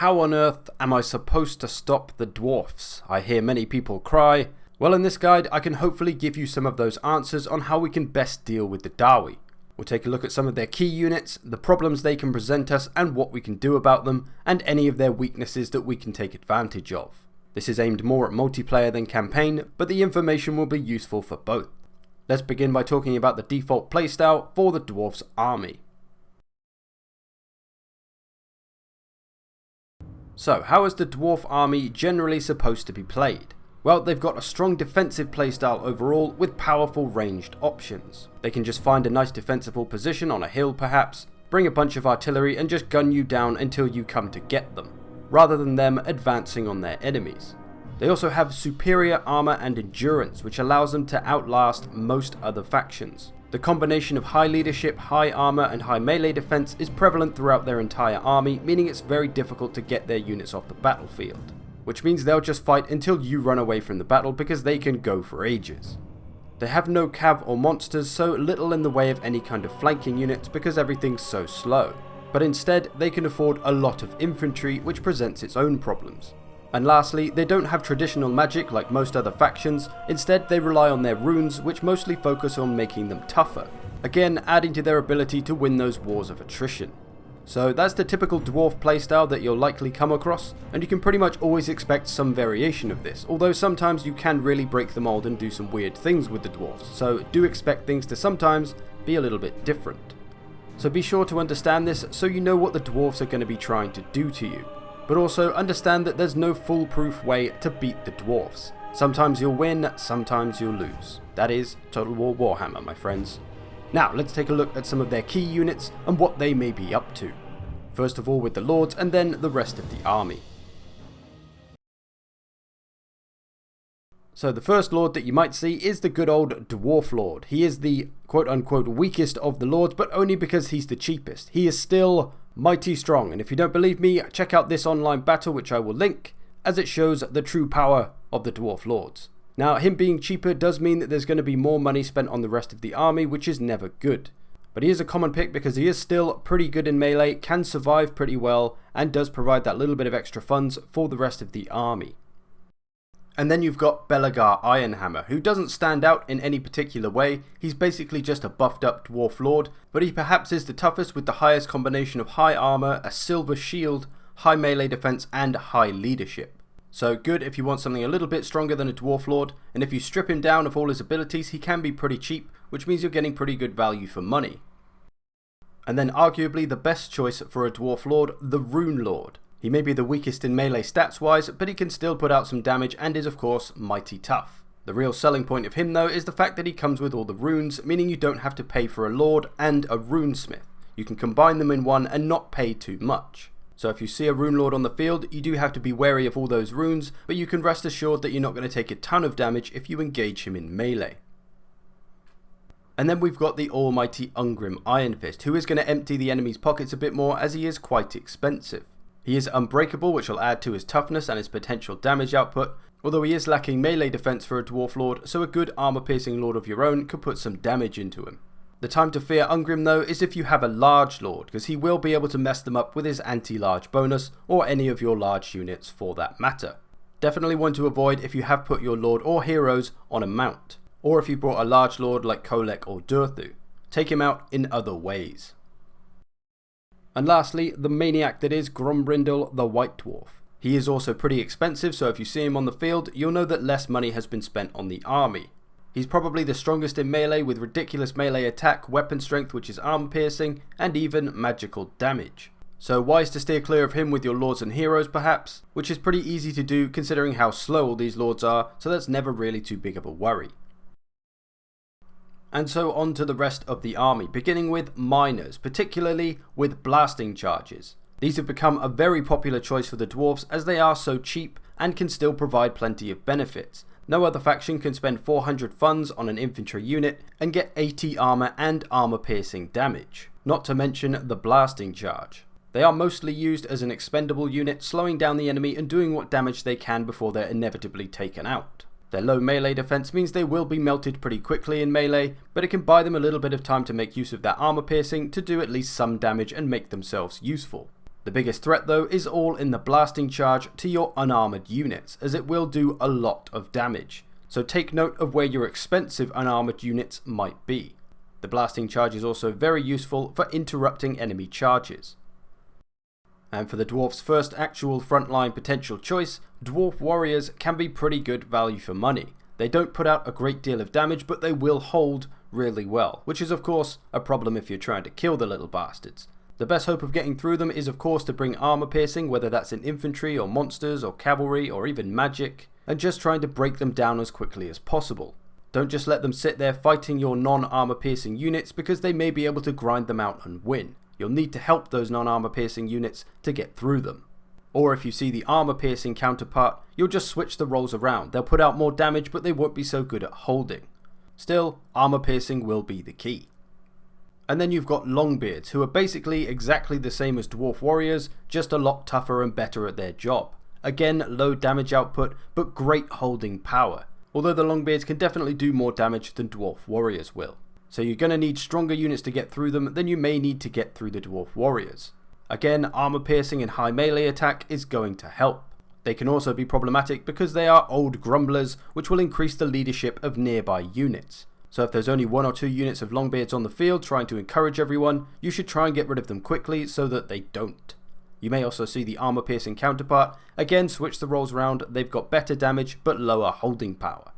How on earth am I supposed to stop the dwarfs? I hear many people cry. Well, in this guide I can hopefully give you some of those answers on how we can best deal with the Dawi. We'll take a look at some of their key units, the problems they can present us and what we can do about them, and any of their weaknesses that we can take advantage of. This is aimed more at multiplayer than campaign, but the information will be useful for both. Let's begin by talking about the default playstyle for the Dwarfs army. So, how is the Dwarf army generally supposed to be played? Well, they've got a strong defensive playstyle overall with powerful ranged options. They can just find a nice defensible position on a hill perhaps, bring a bunch of artillery and just gun you down until you come to get them, rather than them advancing on their enemies. They also have superior armor and endurance, which allows them to outlast most other factions. The combination of high leadership, high armor and high melee defense is prevalent throughout their entire army, meaning it's very difficult to get their units off the battlefield. Which means they'll just fight until you run away from the battle because they can go for ages. They have no cav or monsters, so little in the way of any kind of flanking units because everything's so slow. But instead, they can afford a lot of infantry, which presents its own problems. And lastly, they don't have traditional magic like most other factions, instead they rely on their runes, which mostly focus on making them tougher, again adding to their ability to win those wars of attrition. So that's the typical dwarf playstyle that you'll likely come across, and you can pretty much always expect some variation of this, although sometimes you can really break the mold and do some weird things with the dwarfs, so do expect things to sometimes be a little bit different. So be sure to understand this so you know what the dwarfs are going to be trying to do to you. But also understand that there's no foolproof way to beat the dwarfs. Sometimes you'll win, sometimes you'll lose. That is Total War Warhammer, my friends. Now let's take a look at some of their key units and what they may be up to. First of all with the lords and then the rest of the army. So the first lord that you might see is the good old dwarf lord. He is the quote unquote weakest of the lords, but only because he's the cheapest. He is still mighty strong, and if you don't believe me, check out this online battle which I will link, as it shows the true power of the dwarf lords. Now him being cheaper does mean that there's going to be more money spent on the rest of the army, which is never good. But he is a common pick because he is still pretty good in melee, can survive pretty well, and does provide that little bit of extra funds for the rest of the army. And then you've got Belegar Ironhammer, who doesn't stand out in any particular way. He's basically just a buffed up dwarf lord, but he perhaps is the toughest with the highest combination of high armor, a silver shield, high melee defense and high leadership. So good if you want something a little bit stronger than a dwarf lord, and if you strip him down of all his abilities he can be pretty cheap, which means you're getting pretty good value for money. And then arguably the best choice for a dwarf lord, the Rune Lord. He may be the weakest in melee stats wise, but he can still put out some damage and is of course mighty tough. The real selling point of him though is the fact that he comes with all the runes, meaning you don't have to pay for a lord and a runesmith. You can combine them in one and not pay too much. So if you see a rune lord on the field, you do have to be wary of all those runes, but you can rest assured that you're not going to take a ton of damage if you engage him in melee. And then we've got the almighty Ungrim Iron Fist, who is going to empty the enemy's pockets a bit more as he is quite expensive. He is unbreakable, which will add to his toughness and his potential damage output, although he is lacking melee defense for a dwarf lord, so a good armor piercing lord of your own could put some damage into him. The time to fear Ungrim though is if you have a large lord, because he will be able to mess them up with his anti-large bonus, or any of your large units for that matter. Definitely one to avoid if you have put your lord or heroes on a mount, or if you brought a large lord like Kolek or Durthu. Take him out in other ways. And lastly, the maniac that is Grombrindal the White Dwarf. He is also pretty expensive, so if you see him on the field, you'll know that less money has been spent on the army. He's probably the strongest in melee with ridiculous melee attack, weapon strength which is armor piercing, and even magical damage. So wise to steer clear of him with your lords and heroes perhaps, which is pretty easy to do considering how slow all these lords are, so that's never really too big of a worry. And so on to the rest of the army, beginning with miners, particularly with blasting charges. These have become a very popular choice for the dwarfs as they are so cheap and can still provide plenty of benefits. No other faction can spend 400 funds on an infantry unit and get 80 armor and armor piercing damage, not to mention the blasting charge. They are mostly used as an expendable unit, slowing down the enemy and doing what damage they can before they're inevitably taken out. Their low melee defense means they will be melted pretty quickly in melee, but it can buy them a little bit of time to make use of their armor piercing to do at least some damage and make themselves useful. The The biggest threat though is all in the blasting charge to your unarmoured units, as it will do a lot of damage. So take note of where your expensive unarmoured units might be. The blasting charge is also very useful for interrupting enemy charges. And for the dwarf's first actual frontline potential choice, dwarf warriors can be pretty good value for money. They don't put out a great deal of damage, but they will hold really well, which is of course a problem if you're trying to kill the little bastards. The best hope of getting through them is of course to bring armor piercing, whether that's in infantry or monsters or cavalry or even magic, and just trying to break them down as quickly as possible. Don't just let them sit there fighting your non-armor piercing units, because they may be able to grind them out and win. You'll need to help those non-armor piercing units to get through them. Or if you see the armor piercing counterpart, you'll just switch the roles around. They'll put out more damage, but they won't be so good at holding. Still, armor piercing will be the key. And then you've got longbeards, who are basically exactly the same as dwarf warriors, just a lot tougher and better at their job. Again, low damage output, but great holding power. Although the longbeards can definitely do more damage than dwarf warriors will. So you're going to need stronger units to get through them than you may need to get through the dwarf warriors. Again, armor piercing and high melee attack is going to help. They can also be problematic because they are old grumblers, which will increase the leadership of nearby units. So if there's only 1 or 2 units of longbeards on the field trying to encourage everyone, you should try and get rid of them quickly so that they don't. You may also see the armor piercing counterpart. Again, switch the roles around, they've got better damage but lower holding power.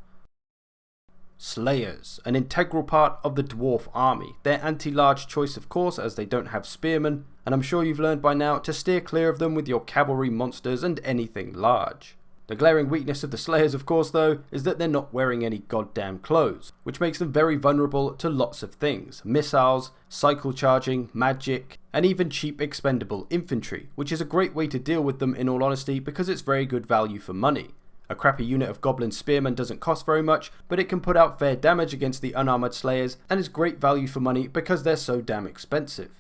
Slayers, an integral part of the dwarf army. They're anti-large choice of course, as they don't have spearmen, and I'm sure you've learned by now to steer clear of them with your cavalry monsters and anything large. The glaring weakness of the Slayers of course though, is that they're not wearing any goddamn clothes, which makes them very vulnerable to lots of things. Missiles, cycle charging, magic, and even cheap expendable infantry, which is a great way to deal with them in all honesty, because it's very good value for money. A crappy unit of goblin spearmen doesn't cost very much, but it can put out fair damage against the unarmoured Slayers, and is great value for money because they're so damn expensive.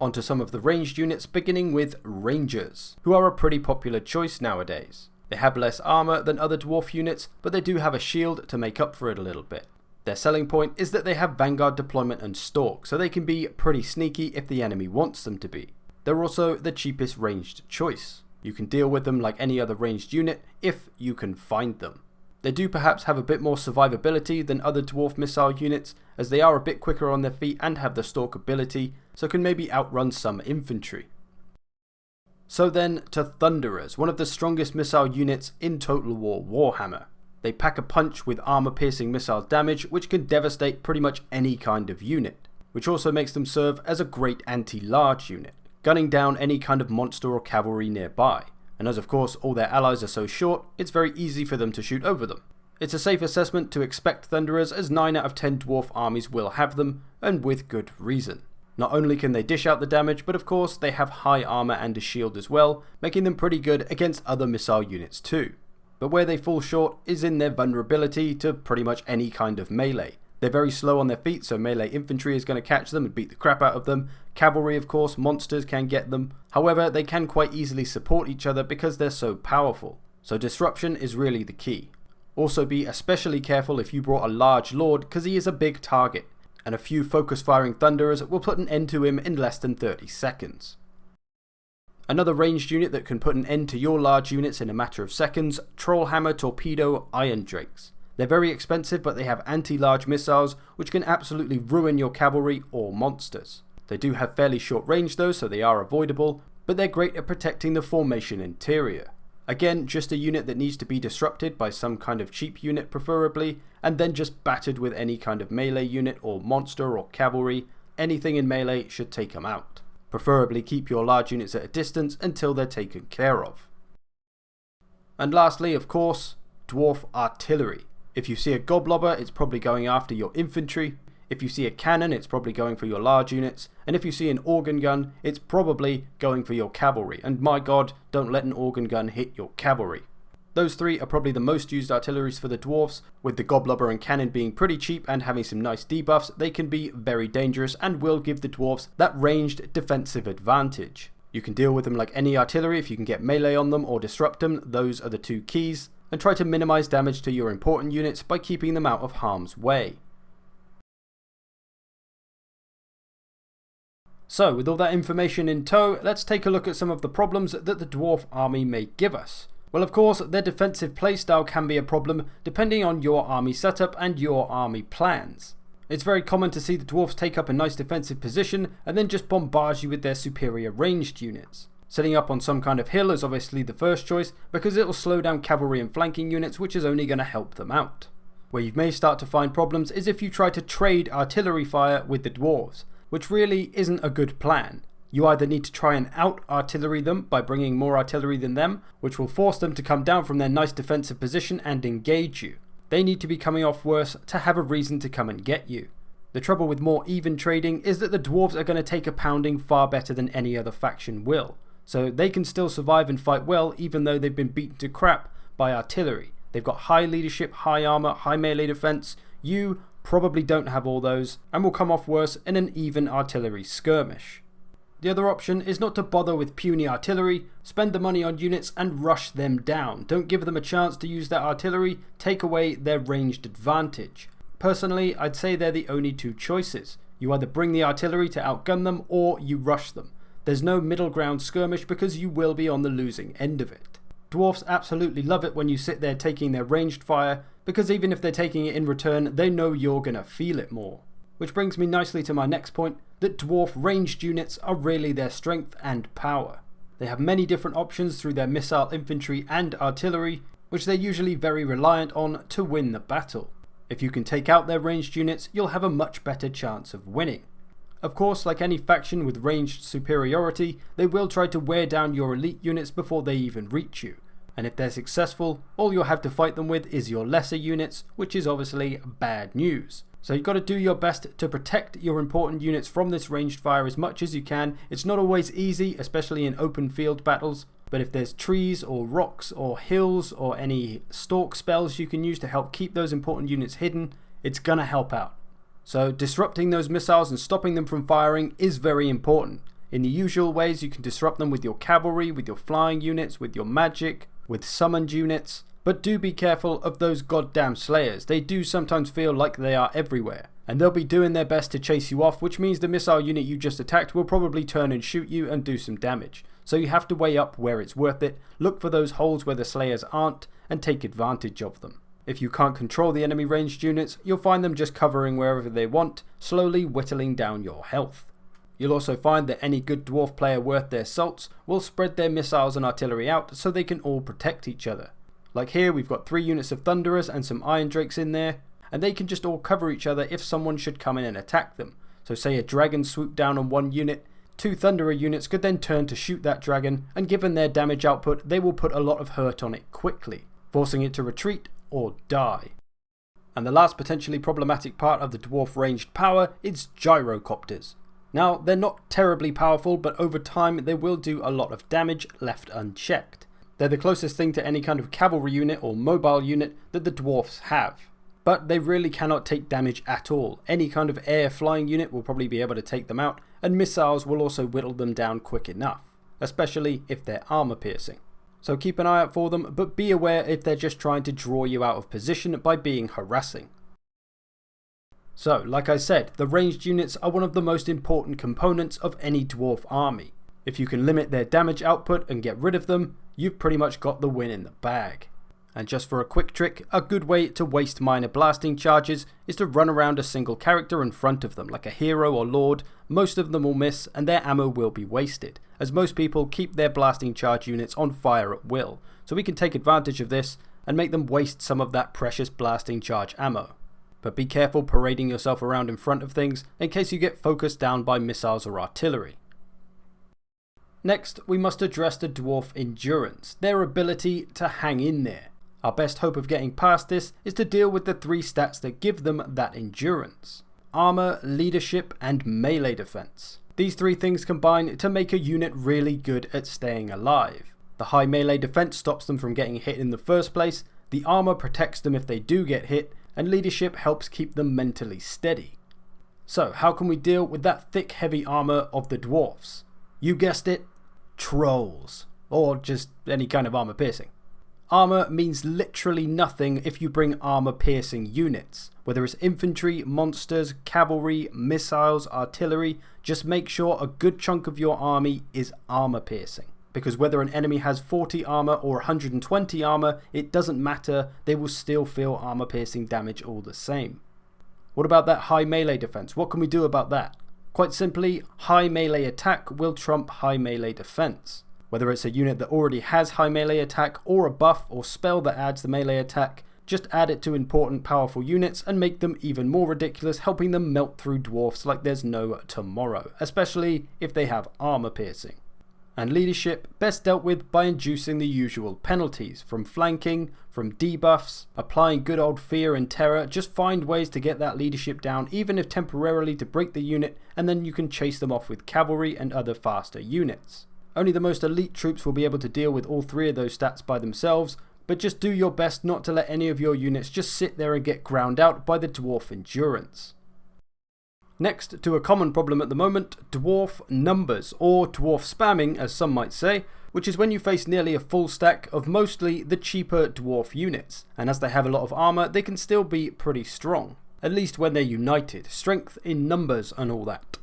Onto some of the ranged units, beginning with Rangers, who are a pretty popular choice nowadays. They have less armor than other dwarf units, but they do have a shield to make up for it a little bit. Their selling point is that they have vanguard deployment and stalk, so they can be pretty sneaky if the enemy wants them to be. They're also the cheapest ranged choice. You can deal with them like any other ranged unit if you can find them. They do perhaps have a bit more survivability than other dwarf missile units, as they are a bit quicker on their feet and have the stalk ability, so can maybe outrun some infantry. So then to Thunderers, one of the strongest missile units in Total War Warhammer. They pack a punch with armor piercing missile damage, which can devastate pretty much any kind of unit, which also makes them serve as a great anti-large unit, gunning down any kind of monster or cavalry nearby. And as of course all their allies are so short, it's very easy for them to shoot over them. It's a safe assessment to expect Thunderers, as 9 out of 10 dwarf armies will have them, and with good reason. Not only can they dish out the damage, but of course they have high armor and a shield as well, making them pretty good against other missile units too. But where they fall short is in their vulnerability to pretty much any kind of melee. They're very slow on their feet, so melee infantry is going to catch them and beat the crap out of them. Cavalry, of course, monsters can get them. However, they can quite easily support each other because they're so powerful. So disruption is really the key. Also be especially careful if you brought a large lord, because he is a big target, and a few focus firing Thunderers will put an end to him in less than 30 seconds. Another ranged unit that can put an end to your large units in a matter of seconds, Trollhammer Torpedo Iron Drakes. They're very expensive, but they have anti-large missiles, which can absolutely ruin your cavalry or monsters. They do have fairly short range though, so they are avoidable, but they're great at protecting the formation interior. Again, just a unit that needs to be disrupted by some kind of cheap unit preferably, and then just battered with any kind of melee unit or monster or cavalry. Anything in melee should take them out. Preferably keep your large units at a distance until they're taken care of. And lastly, of course, dwarf artillery. If you see a goblobber, it's probably going after your infantry. If you see a cannon, it's probably going for your large units. And if you see an organ gun, it's probably going for your cavalry. And my god, don't let an organ gun hit your cavalry. Those 3 are probably the most used artilleries for the dwarfs. With the goblobber and cannon being pretty cheap and having some nice debuffs, they can be very dangerous and will give the dwarfs that ranged defensive advantage. You can deal with them like any artillery if you can get melee on them or disrupt them. Those are the 2 keys. And try to minimize damage to your important units by keeping them out of harm's way. So with all that information in tow, let's take a look at some of the problems that the dwarf army may give us. Well, of course, their defensive playstyle can be a problem depending on your army setup and your army plans. It's very common to see the dwarves take up a nice defensive position and then just bombard you with their superior ranged units. Setting up on some kind of hill is obviously the first choice because it will slow down cavalry and flanking units, which is only going to help them out. Where you may start to find problems is if you try to trade artillery fire with the dwarves, which really isn't a good plan. You either need to try and out-artillery them by bringing more artillery than them, which will force them to come down from their nice defensive position and engage you. They need to be coming off worse to have a reason to come and get you. The trouble with more even trading is that the dwarves are going to take a pounding far better than any other faction will. So they can still survive and fight well even though they've been beaten to crap by artillery. They've got high leadership, high armor, high melee defense. You probably don't have all those and will come off worse in an even artillery skirmish. The other option is not to bother with puny artillery, spend the money on units and rush them down. Don't give them a chance to use their artillery, take away their ranged advantage. Personally, I'd say they're the only two choices. You either bring the artillery to outgun them or you rush them. There's no middle ground skirmish because you will be on the losing end of it. Dwarfs absolutely love it when you sit there taking their ranged fire because even if they're taking it in return, they know you're gonna feel it more. Which brings me nicely to my next point, that dwarf ranged units are really their strength and power. They have many different options through their missile infantry and artillery, which they're usually very reliant on to win the battle. If you can take out their ranged units, you'll have a much better chance of winning. Of course, like any faction with ranged superiority, they will try to wear down your elite units before they even reach you. And if they're successful, all you'll have to fight them with is your lesser units, which is obviously bad news. So you've got to do your best to protect your important units from this ranged fire as much as you can. It's not always easy, especially in open field battles, but if there's trees or rocks or hills or any stalk spells you can use to help keep those important units hidden, it's gonna help out. So disrupting those missiles and stopping them from firing is very important. In the usual ways, you can disrupt them with your cavalry, with your flying units, with your magic, with summoned units. But do be careful of those goddamn slayers. They do sometimes feel like they are everywhere. And they'll be doing their best to chase you off, which means the missile unit you just attacked will probably turn and shoot you and do some damage. So you have to weigh up where it's worth it, look for those holes where the slayers aren't, and take advantage of them. If you can't control the enemy ranged units, you'll find them just covering wherever they want, slowly whittling down your health. You'll also find that any good dwarf player worth their salts will spread their missiles and artillery out so they can all protect each other. Like here, we've got 3 units of Thunderers and some Iron Drakes in there, and they can just all cover each other if someone should come in and attack them. So say a dragon swooped down on one unit, 2 Thunderer units could then turn to shoot that dragon, and given their damage output, they will put a lot of hurt on it quickly, forcing it to retreat or die. And the last potentially problematic part of the dwarf ranged power is gyrocopters. Now, they're not terribly powerful, but over time they will do a lot of damage left unchecked. They're the closest thing to any kind of cavalry unit or mobile unit that the dwarfs have. But they really cannot take damage at all. Any kind of air flying unit will probably be able to take them out, and missiles will also whittle them down quick enough, especially if they're armor piercing. So keep an eye out for them, but be aware if they're just trying to draw you out of position by being harassing. So, like I said, the ranged units are one of the most important components of any dwarf army. If you can limit their damage output and get rid of them, you've pretty much got the win in the bag. And just for a quick trick, a good way to waste minor blasting charges is to run around a single character in front of them, like a hero or lord. Most of them will miss and their ammo will be wasted, as most people keep their blasting charge units on fire at will, so we can take advantage of this and make them waste some of that precious blasting charge ammo. But be careful parading yourself around in front of things in case you get focused down by missiles or artillery. Next, we must address the dwarf endurance, their ability to hang in there. Our best hope of getting past this is to deal with the 3 stats that give them that endurance: armor, leadership, and melee defense. These 3 things combine to make a unit really good at staying alive. The high melee defense stops them from getting hit in the first place, the armor protects them if they do get hit, and leadership helps keep them mentally steady. So how can we deal with that thick heavy armor of the dwarfs? You guessed it, trolls, or just any kind of armor piercing. Armour means literally nothing if you bring armour-piercing units. Whether it's infantry, monsters, cavalry, missiles, artillery, just make sure a good chunk of your army is armour-piercing. Because whether an enemy has 40 armour or 120 armour, it doesn't matter, they will still feel armour-piercing damage all the same. What about that high melee defense? What can we do about that? Quite simply, high melee attack will trump high melee defense. Whether it's a unit that already has high melee attack or a buff or spell that adds the melee attack, just add it to important powerful units and make them even more ridiculous, helping them melt through dwarfs like there's no tomorrow, especially if they have armour piercing. And leadership best dealt with by inducing the usual penalties, from flanking, from debuffs, applying good old fear and terror. Just find ways to get that leadership down, even if temporarily, to break the unit, and then you can chase them off with cavalry and other faster units. Only the most elite troops will be able to deal with all three of those stats by themselves, but just do your best not to let any of your units just sit there and get ground out by the dwarf endurance. Next to a common problem at the moment, dwarf numbers, or dwarf spamming as some might say, which is when you face nearly a full stack of mostly the cheaper dwarf units, and as they have a lot of armour they can still be pretty strong, at least when they're united, strength in numbers and all that.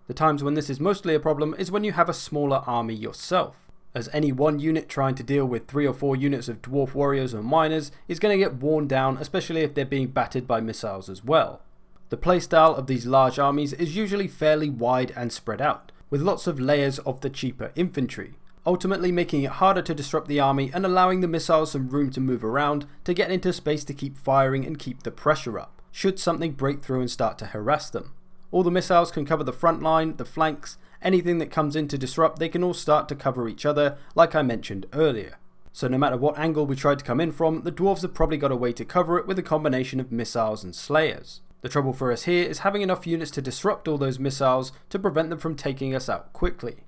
The times when this is mostly a problem is when you have a smaller army yourself, as any one unit trying to deal with 3 or 4 units of dwarf warriors or miners is going to get worn down, especially if they're being battered by missiles as well. The playstyle of these large armies is usually fairly wide and spread out, with lots of layers of the cheaper infantry, ultimately making it harder to disrupt the army and allowing the missiles some room to move around to get into space to keep firing and keep the pressure up, should something break through and start to harass them. All the missiles can cover the front line, the flanks, anything that comes in to disrupt, they can all start to cover each other, like I mentioned earlier. So no matter what angle we try to come in from, the dwarves have probably got a way to cover it with a combination of missiles and slayers. The trouble for us here is having enough units to disrupt all those missiles to prevent them from taking us out quickly.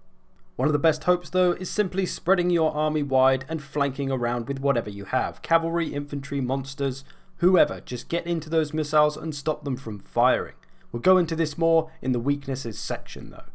One of the best hopes though is simply spreading your army wide and flanking around with whatever you have, cavalry, infantry, monsters, whoever, just get into those missiles and stop them from firing. We'll go into this more in the weaknesses section though.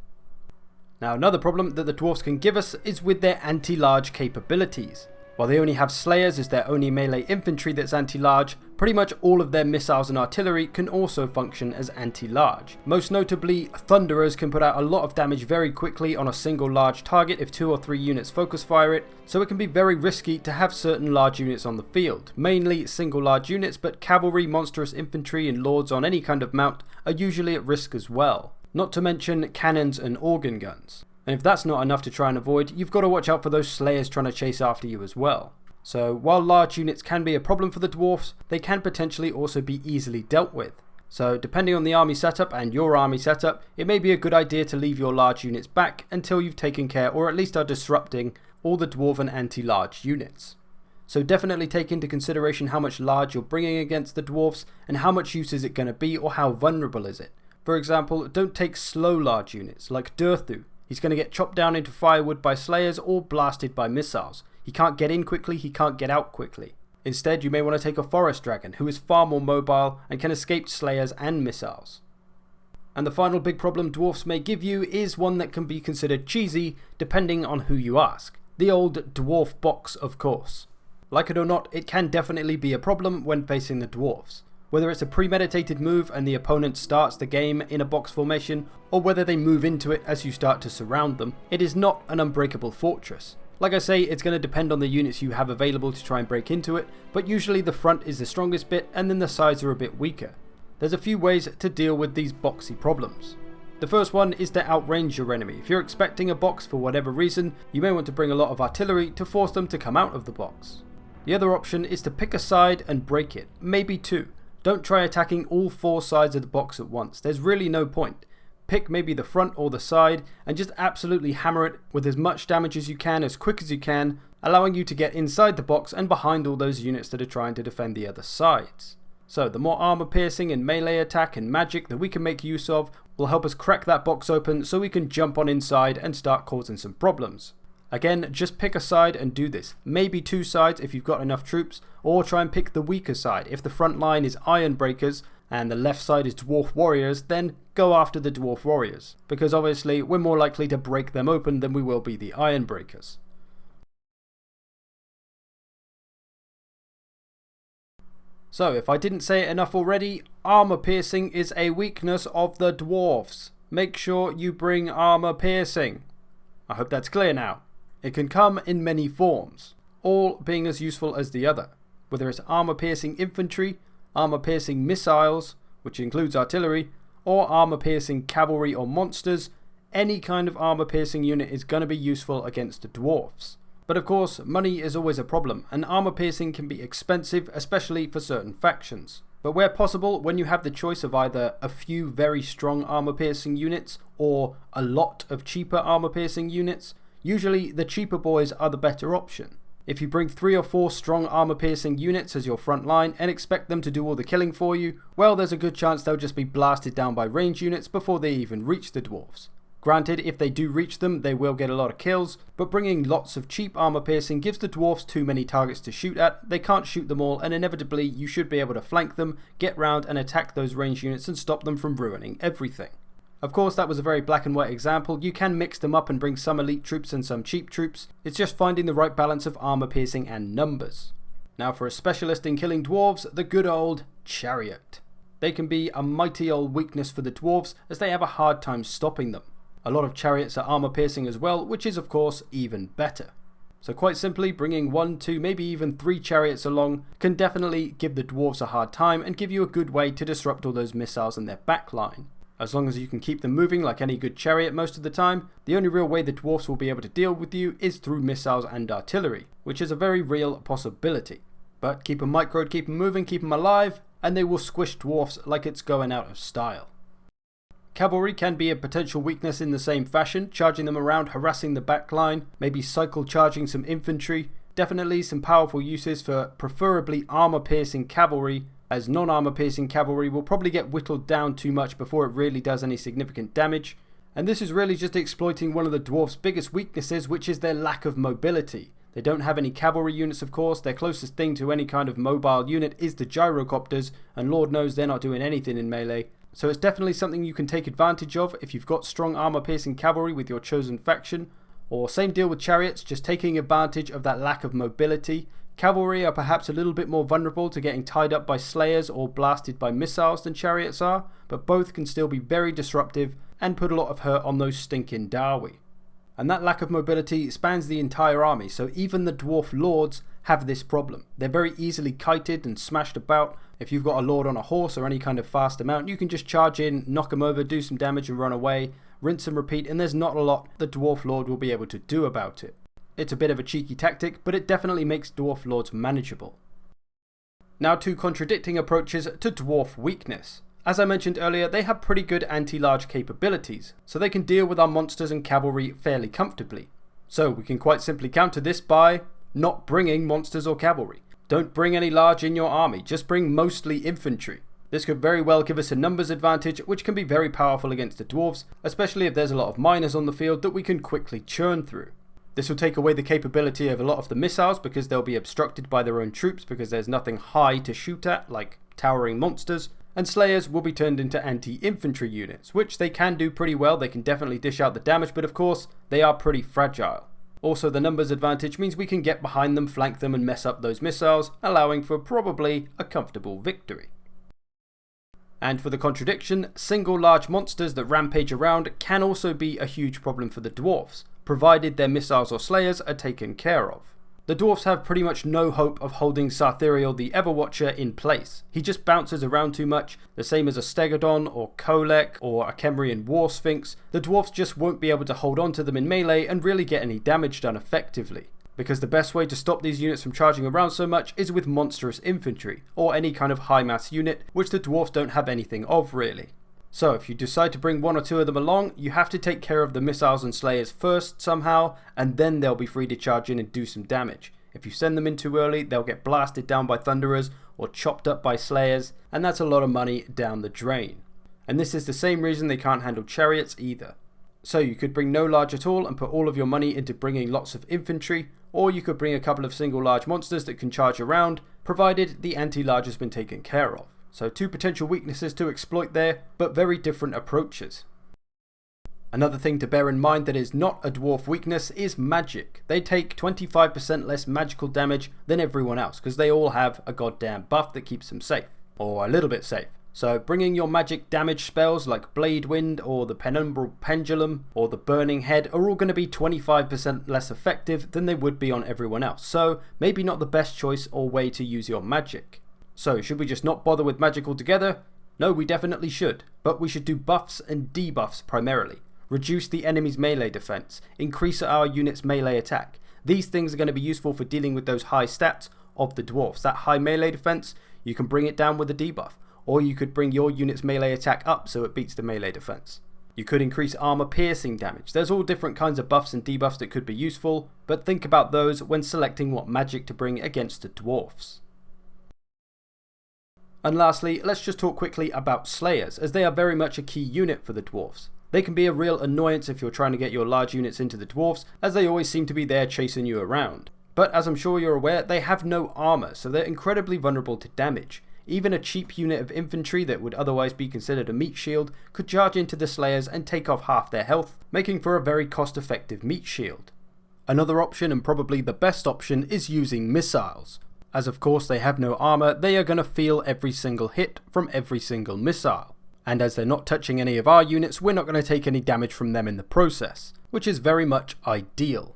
Now another problem that the dwarfs can give us is with their anti-large capabilities. While they only have slayers as their only melee infantry that's anti-large, pretty much all of their missiles and artillery can also function as anti-large. Most notably, thunderers can put out a lot of damage very quickly on a single large target if 2 or 3 units focus fire it, so it can be very risky to have certain large units on the field. Mainly single large units, but cavalry, monstrous infantry and lords on any kind of mount are usually at risk as well. Not to mention cannons and organ guns. And if that's not enough to try and avoid, you've got to watch out for those slayers trying to chase after you as well. So while large units can be a problem for the dwarfs, they can potentially also be easily dealt with. So depending on the army setup and your army setup, it may be a good idea to leave your large units back until you've taken care, or at least are disrupting, all the dwarven anti-large units. So definitely take into consideration how much large you're bringing against the dwarfs and how much use is it going to be, or how vulnerable is it. For example, don't take slow large units like Durthu. He's going to get chopped down into firewood by slayers or blasted by missiles. He can't get in quickly, he can't get out quickly. Instead, you may want to take a forest dragon who is far more mobile and can escape slayers and missiles. And the final big problem dwarfs may give you is one that can be considered cheesy depending on who you ask. The old dwarf box, of course. Like it or not, it can definitely be a problem when facing the dwarfs. Whether it's a premeditated move and the opponent starts the game in a box formation, or whether they move into it as you start to surround them, it is not an unbreakable fortress. Like I say, it's going to depend on the units you have available to try and break into it, but usually the front is the strongest bit and then the sides are a bit weaker. There's a few ways to deal with these boxy problems. The first one is to outrange your enemy. If you're expecting a box for whatever reason, you may want to bring a lot of artillery to force them to come out of the box. The other option is to pick a side and break it, maybe 2. Don't try attacking all 4 sides of the box at once, there's really no point. Pick maybe the front or the side and just absolutely hammer it with as much damage as you can, as quick as you can, allowing you to get inside the box and behind all those units that are trying to defend the other sides. So the more armor piercing and melee attack and magic that we can make use of will help us crack that box open so we can jump on inside and start causing some problems. Again, just pick a side and do this. Maybe 2 sides if you've got enough troops, or try and pick the weaker side. If the front line is Iron Breakers and the left side is Dwarf Warriors, then go after the Dwarf Warriors, because obviously we're more likely to break them open than we will be the Iron Breakers. So, if I didn't say it enough already, armor piercing is a weakness of the dwarfs. Make sure you bring armor piercing. I hope that's clear now. It can come in many forms, all being as useful as the other. Whether it's armor piercing infantry, armor piercing missiles, which includes artillery, or armor piercing cavalry or monsters, any kind of armor piercing unit is going to be useful against the dwarfs. But of course, money is always a problem, and armor piercing can be expensive, especially for certain factions. But where possible, when you have the choice of either a few very strong armor piercing units or a lot of cheaper armor piercing units, usually the cheaper boys are the better option. If you bring 3 or 4 strong armor piercing units as your front line and expect them to do all the killing for you, well, there's a good chance they'll just be blasted down by range units before they even reach the dwarfs. Granted, if they do reach them, they will get a lot of kills, but bringing lots of cheap armor piercing gives the dwarfs too many targets to shoot at, they can't shoot them all, and inevitably you should be able to flank them, get round and attack those range units and stop them from ruining everything. Of course, that was a very black and white example. You can mix them up and bring some elite troops and some cheap troops. It's just finding the right balance of armor piercing and numbers. Now for a specialist in killing dwarves, the good old chariot. They can be a mighty old weakness for the dwarves as they have a hard time stopping them. A lot of chariots are armor piercing as well, which is of course even better. So quite simply, bringing 1, 2, maybe even 3 chariots along can definitely give the dwarves a hard time and give you a good way to disrupt all those missiles in their backline. As long as you can keep them moving like any good chariot most of the time, the only real way the dwarfs will be able to deal with you is through missiles and artillery, which is a very real possibility. But keep them microed, keep them moving, keep them alive, and they will squish dwarfs like it's going out of style. Cavalry can be a potential weakness in the same fashion, charging them around, harassing the backline, maybe cycle charging some infantry. Definitely some powerful uses for preferably armor piercing cavalry, as non-armor piercing cavalry will probably get whittled down too much before it really does any significant damage. And this is really just exploiting one of the dwarfs' biggest weaknesses, which is their lack of mobility. They don't have any cavalry units, of course. Their closest thing to any kind of mobile unit is the gyrocopters, and Lord knows they're not doing anything in melee. So it's definitely something you can take advantage of if you've got strong armor piercing cavalry with your chosen faction. Or same deal with chariots, just taking advantage of that lack of mobility. Cavalry are perhaps a little bit more vulnerable to getting tied up by slayers or blasted by missiles than chariots are, but both can still be very disruptive and put a lot of hurt on those stinking Dawi. And that lack of mobility spans the entire army, so even the dwarf lords have this problem. They're very easily kited and smashed about. If you've got a lord on a horse or any kind of faster mount, you can just charge in, knock him over, do some damage and run away, rinse and repeat, and there's not a lot the dwarf lord will be able to do about it. It's a bit of a cheeky tactic, but it definitely makes dwarf lords manageable. Now to contradicting approaches to dwarf weakness. As I mentioned earlier, they have pretty good anti-large capabilities, so they can deal with our monsters and cavalry fairly comfortably. So we can quite simply counter this by not bringing monsters or cavalry. Don't bring any large in your army, just bring mostly infantry. This could very well give us a numbers advantage, which can be very powerful against the dwarves, especially if there's a lot of miners on the field that we can quickly churn through. This will take away the capability of a lot of the missiles because they'll be obstructed by their own troops because there's nothing high to shoot at, like towering monsters. And slayers will be turned into anti-infantry units, which they can do pretty well. They can definitely dish out the damage, but of course, they are pretty fragile. Also, the numbers advantage means we can get behind them, flank them, and mess up those missiles, allowing for probably a comfortable victory. And for the contradiction, single large monsters that rampage around can also be a huge problem for the dwarfs, provided their missiles or slayers are taken care of. The dwarfs have pretty much no hope of holding Sartheriel the Everwatcher in place. He just bounces around too much, the same as a Stegodon or Kolek or a Kemrian War Sphinx. The dwarfs just won't be able to hold on to them in melee and really get any damage done effectively. Because the best way to stop these units from charging around so much is with monstrous infantry, or any kind of high mass unit, which the dwarfs don't have anything of really. So if you decide to bring 1 or 2 of them along, you have to take care of the missiles and slayers first somehow, and then they'll be free to charge in and do some damage. If you send them in too early, they'll get blasted down by thunderers or chopped up by slayers, and that's a lot of money down the drain. And this is the same reason they can't handle chariots either. So you could bring no large at all and put all of your money into bringing lots of infantry, or you could bring a couple of single large monsters that can charge around, provided the anti-large has been taken care of. So 2 potential weaknesses to exploit there, but very different approaches. Another thing to bear in mind that is not a dwarf weakness is magic. They take 25% less magical damage than everyone else because they all have a goddamn buff that keeps them safe, or a little bit safe. So bringing your magic damage spells like Blade Wind or the Penumbral Pendulum or the Burning Head are all going to be 25% less effective than they would be on everyone else. So maybe not the best choice or way to use your magic. So should we just not bother with magic altogether? No, we definitely should, but we should do buffs and debuffs primarily. Reduce the enemy's melee defense, increase our unit's melee attack. These things are going to be useful for dealing with those high stats of the dwarfs. That high melee defense, you can bring it down with a debuff. Or you could bring your unit's melee attack up so it beats the melee defense. You could increase armor piercing damage. There's all different kinds of buffs and debuffs that could be useful, but think about those when selecting what magic to bring against the dwarfs. And lastly, let's just talk quickly about slayers, as they are very much a key unit for the dwarfs. They can be a real annoyance if you're trying to get your large units into the dwarfs, as they always seem to be there chasing you around. But as I'm sure you're aware, they have no armor, so they're incredibly vulnerable to damage. Even a cheap unit of infantry that would otherwise be considered a meat shield could charge into the slayers and take off half their health, making for a very cost-effective meat shield. Another option, and probably the best option, is using missiles. As of course they have no armor, they are going to feel every single hit from every single missile. And as they're not touching any of our units, we're not going to take any damage from them in the process, which is very much ideal.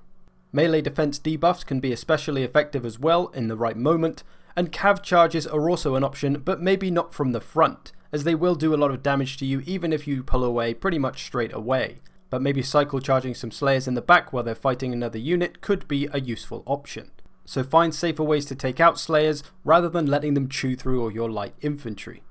Melee defense debuffs can be especially effective as well in the right moment, and cav charges are also an option, but maybe not from the front, as they will do a lot of damage to you even if you pull away pretty much straight away. But maybe cycle charging some slayers in the back while they're fighting another unit could be a useful option. So find safer ways to take out slayers rather than letting them chew through all your light infantry.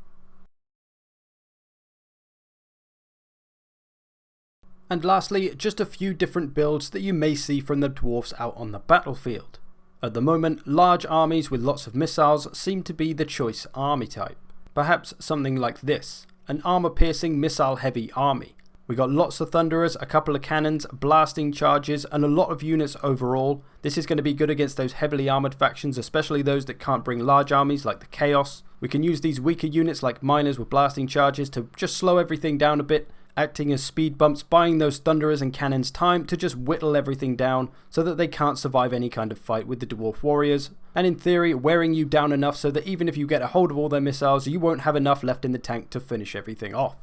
And lastly, just a few different builds that you may see from the dwarfs out on the battlefield. At the moment, large armies with lots of missiles seem to be the choice army type. Perhaps something like this, an armor-piercing missile-heavy army. We got lots of thunderers, a couple of cannons, blasting charges, and a lot of units overall. This is going to be good against those heavily armoured factions, especially those that can't bring large armies like the Chaos. We can use these weaker units like miners with blasting charges to just slow everything down a bit, acting as speed bumps, buying those thunderers and cannons time to just whittle everything down so that they can't survive any kind of fight with the dwarf warriors, and in theory wearing you down enough so that even if you get a hold of all their missiles, you won't have enough left in the tank to finish everything off.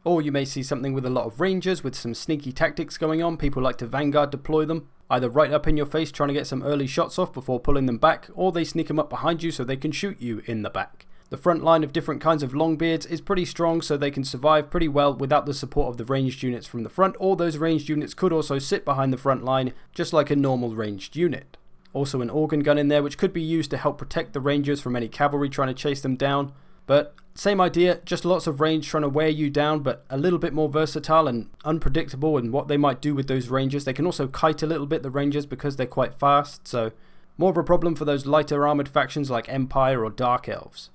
Or you may see something with a lot of rangers with some sneaky tactics going on. People like to vanguard deploy them, either right up in your face trying to get some early shots off before pulling them back, or they sneak them up behind you so they can shoot you in the back. The front line of different kinds of longbeards is pretty strong, so they can survive pretty well without the support of the ranged units from the front, or those ranged units could also sit behind the front line just like a normal ranged unit. Also an organ gun in there which could be used to help protect the rangers from any cavalry trying to chase them down. But same idea, just lots of range trying to wear you down, but a little bit more versatile and unpredictable in what they might do with those rangers. They can also kite a little bit, the rangers, because they're quite fast, so more of a problem for those lighter armoured factions like Empire or Dark Elves.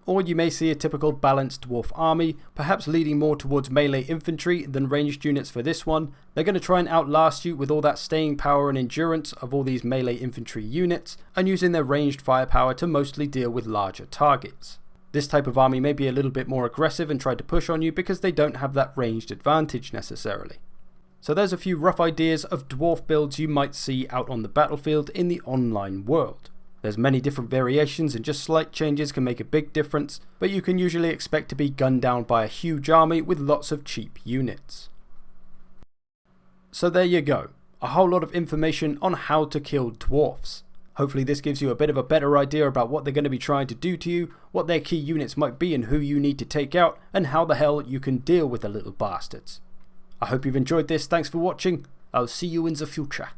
Or you may see a typical balanced dwarf army, perhaps leading more towards melee infantry than ranged units for this one. They're going to try and outlast you with all that staying power and endurance of all these melee infantry units, and using their ranged firepower to mostly deal with larger targets. This type of army may be a little bit more aggressive and try to push on you because they don't have that ranged advantage necessarily. So there's a few rough ideas of dwarf builds you might see out on the battlefield in the online world. There's many different variations and just slight changes can make a big difference, but you can usually expect to be gunned down by a huge army with lots of cheap units. So there you go, a whole lot of information on how to kill dwarfs. Hopefully this gives you a bit of a better idea about what they're going to be trying to do to you, what their key units might be and who you need to take out, and how the hell you can deal with the little bastards. I hope you've enjoyed this, thanks for watching, I'll see you in the future.